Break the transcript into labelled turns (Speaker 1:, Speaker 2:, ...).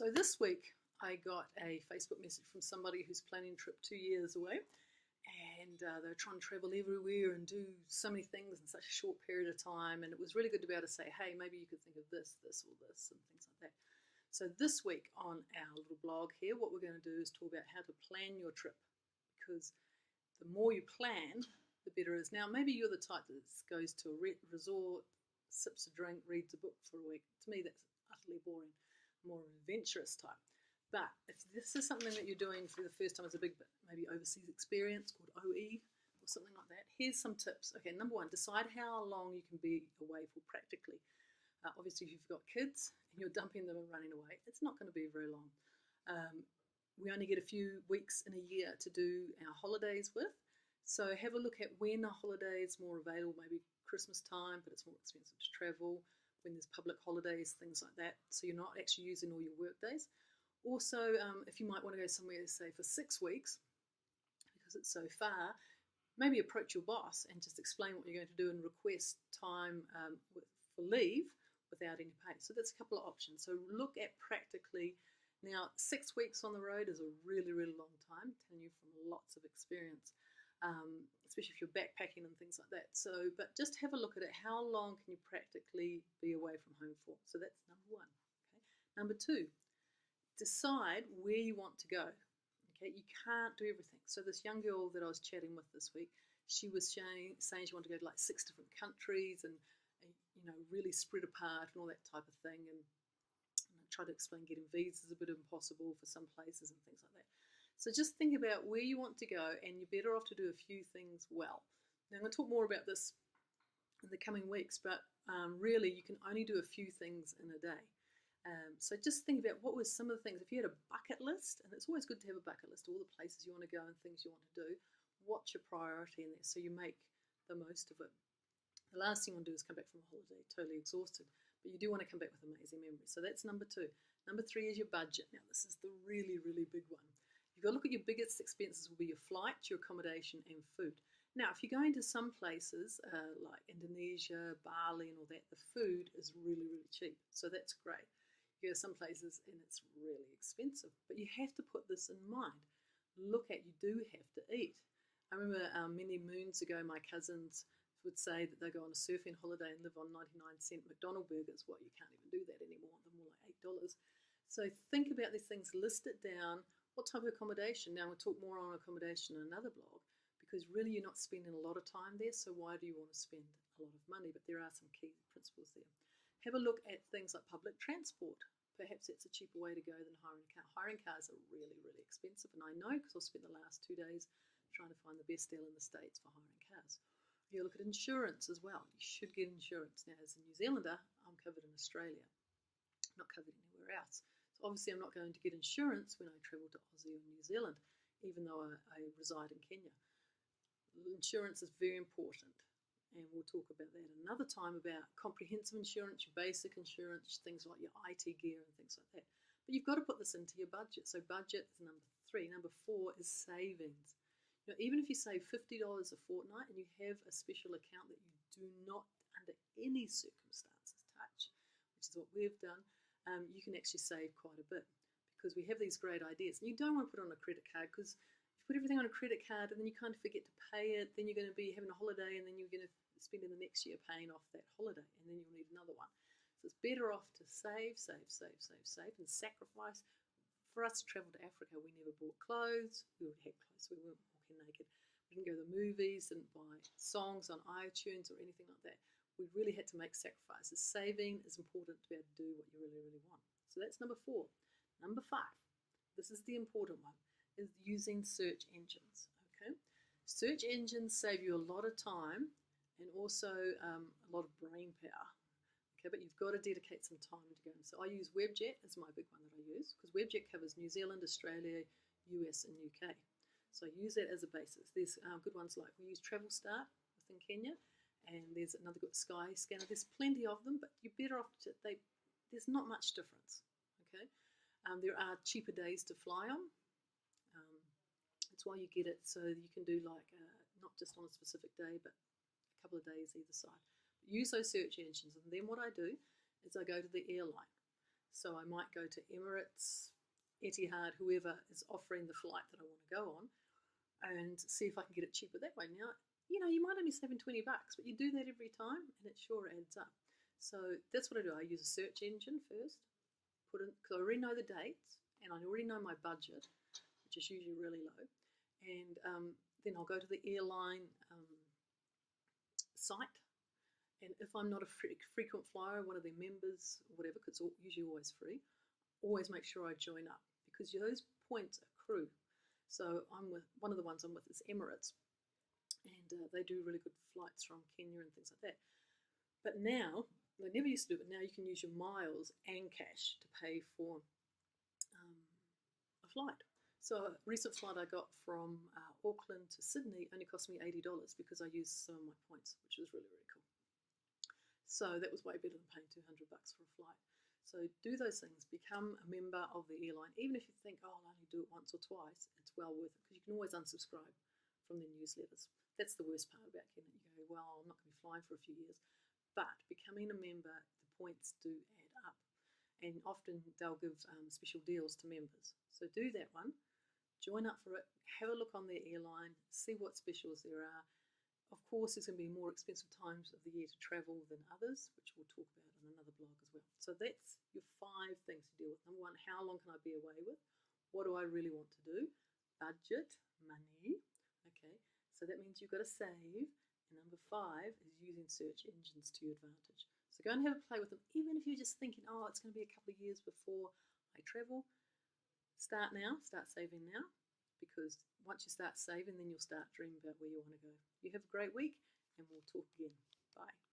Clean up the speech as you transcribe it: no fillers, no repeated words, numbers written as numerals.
Speaker 1: So this week I got a Facebook message from somebody who's planning a trip 2 years away, and they're trying to travel everywhere and do so many things in such a short period of time, and it was really good to be able to say, hey, maybe you could think of this, this, or this, and things like that. So this week on our little blog here, what we're going to do is talk about how to plan your trip, because the more you plan, the better it is. Now, maybe you're the type that goes to a resort, sips a drink, reads a book for a week. To me, that's utterly boring. More adventurous type. But if this is something that you're doing for the first time as a big bit, maybe overseas experience called OE or something like that, here's some tips. Okay, number one, decide how long you can be away for practically. Obviously, if you've got kids and you're dumping them and running away, it's not going to be very long. We only get a few weeks in a year to do our holidays with. So have a look at when a holiday is more available, maybe Christmas time, but it's more expensive to travel, when there's public holidays, things like that, so you're not actually using all your work days. Also, if you might want to go somewhere, say, for 6 weeks, because it's so far, maybe approach your boss and just explain what you're going to do and request time for leave without any pay. So that's a couple of options. So look at practically. Now, 6 weeks on the road is a really, really long time, I'm telling you from lots of experience. Especially if you're backpacking and things like that. So, but just have a look at it. How long can you practically be away from home for? So that's number one. Okay. Number two, decide where you want to go. Okay, you can't do everything. So this young girl that I was chatting with this week, she was saying she wanted to go to like 6 different countries and really spread apart and all that type of thing. And I tried to explain getting visas is a bit impossible for some places and things like that. So just think about where you want to go, and you're better off to do a few things well. Now, I'm going to talk more about this in the coming weeks, but really you can only do a few things in a day. So just think about what were some of the things. If you had a bucket list, and it's always good to have a bucket list, all the places you want to go and things you want to do, what's your priority in there so you make the most of it. The last thing you want to do is come back from a holiday totally exhausted, but you do want to come back with amazing memories. So that's number two. Number three is your budget. Now, this is the really, really big one. You've got to look at your biggest expenses will be your flight, your accommodation, and food. Now, if you're going to some places like Indonesia, Bali, and all that, the food is really, really cheap. So that's great. You go to some places and it's really expensive. But you have to put this in mind. Look at, you do have to eat. I remember many moons ago, my cousins would say that they go on a surfing holiday and live on 99-cent McDonald's burgers. Well, you can't even do that anymore. They're more like $8. So think about these things, list it down. What type of accommodation? Now, we'll talk more on accommodation in another blog, because really you're not spending a lot of time there, so why do you want to spend a lot of money? But there are some key principles there. Have a look at things like public transport. Perhaps it's a cheaper way to go than hiring a car. Hiring cars are really, really expensive, and I know because I've spent the last 2 days trying to find the best deal in the States for hiring cars. You look at insurance as well. You should get insurance. Now, as a New Zealander, I'm covered in Australia, not covered anywhere else. Obviously, I'm not going to get insurance when I travel to Aussie or New Zealand, even though I reside in Kenya. Insurance is very important, and we'll talk about that another time, about comprehensive insurance, your basic insurance, things like your IT gear and things like that. But you've got to put this into your budget. So budget is number three. Number four is savings. Even if you save $50 a fortnight and you have a special account that you do not, under any circumstances, touch, which is what we've done, you can actually save quite a bit, because we have these great ideas. And you don't want to put it on a credit card, because if you put everything on a credit card and then you kind of forget to pay it, then you're going to be having a holiday and then you're going to spend in the next year paying off that holiday, and then you'll need another one. So it's better off to save, and sacrifice. For us to travel to Africa, we never bought clothes. We already had clothes, so we weren't walking naked. We didn't go to the movies, didn't buy songs on iTunes or anything like that. We really had to make sacrifices. Saving is important to be able to do what you really, really want. So that's number four. Number five, this is the important one, is using search engines. Okay, search engines save you a lot of time and also a lot of brain power. Okay, but you've got to dedicate some time to go. So I use Webjet as my big one that I use, because Webjet covers New Zealand, Australia, US, and UK. So I use that as a basis. There's good ones like, we use Travel Start within Kenya, and there's another good Sky Scanner. There's plenty of them, but you're better off there's not much difference. Okay, there are cheaper days to fly on. That's why you get it, so you can do like not just on a specific day, but a couple of days either side. Use those search engines, and then what I do is I go to the airline. So I might go to Emirates, Etihad, whoever is offering the flight that I want to go on, and see if I can get it cheaper that way. Now, you might only save $20, but you do that every time, and it sure adds up. So that's what I do. I use a search engine first, because I already know the dates, and I already know my budget, which is usually really low. And then I'll go to the airline site, and if I'm not a frequent flyer, one of their members, whatever, because it's usually always free, always make sure I join up, because those points accrue. So one of the ones I'm with is Emirates, and they do really good flights from Kenya and things like that. But now, they never used to do it, but now you can use your miles and cash to pay for a flight. So a recent flight I got from Auckland to Sydney only cost me $80 because I used some of my points, which was really, really cool. So that was way better than paying $200 for a flight. So do those things. Become a member of the airline. Even if you think, oh, I'll only do it once or twice, it's well worth it, because you can always unsubscribe from their newsletters. That's the worst part about getting it. You go, well, I'm not going to be flying for a few years. But becoming a member, the points do add up. And often they'll give special deals to members. So do that one. Join up for it. Have a look on their airline. See what specials there are. Of course, there's going to be more expensive times of the year to travel than others, which we'll talk about in another blog as well. So that's your 5 things to deal with. Number 1, how long can I be away with? What do I really want to do? Budget, money. Okay, so that means you've got to save. And number 5 is using search engines to your advantage. So go and have a play with them. Even if you're just thinking, oh, it's going to be a couple of years before I travel, start now, start saving now. Because once you start saving, then you'll start dreaming about where you want to go. You have a great week, and we'll talk again. Bye.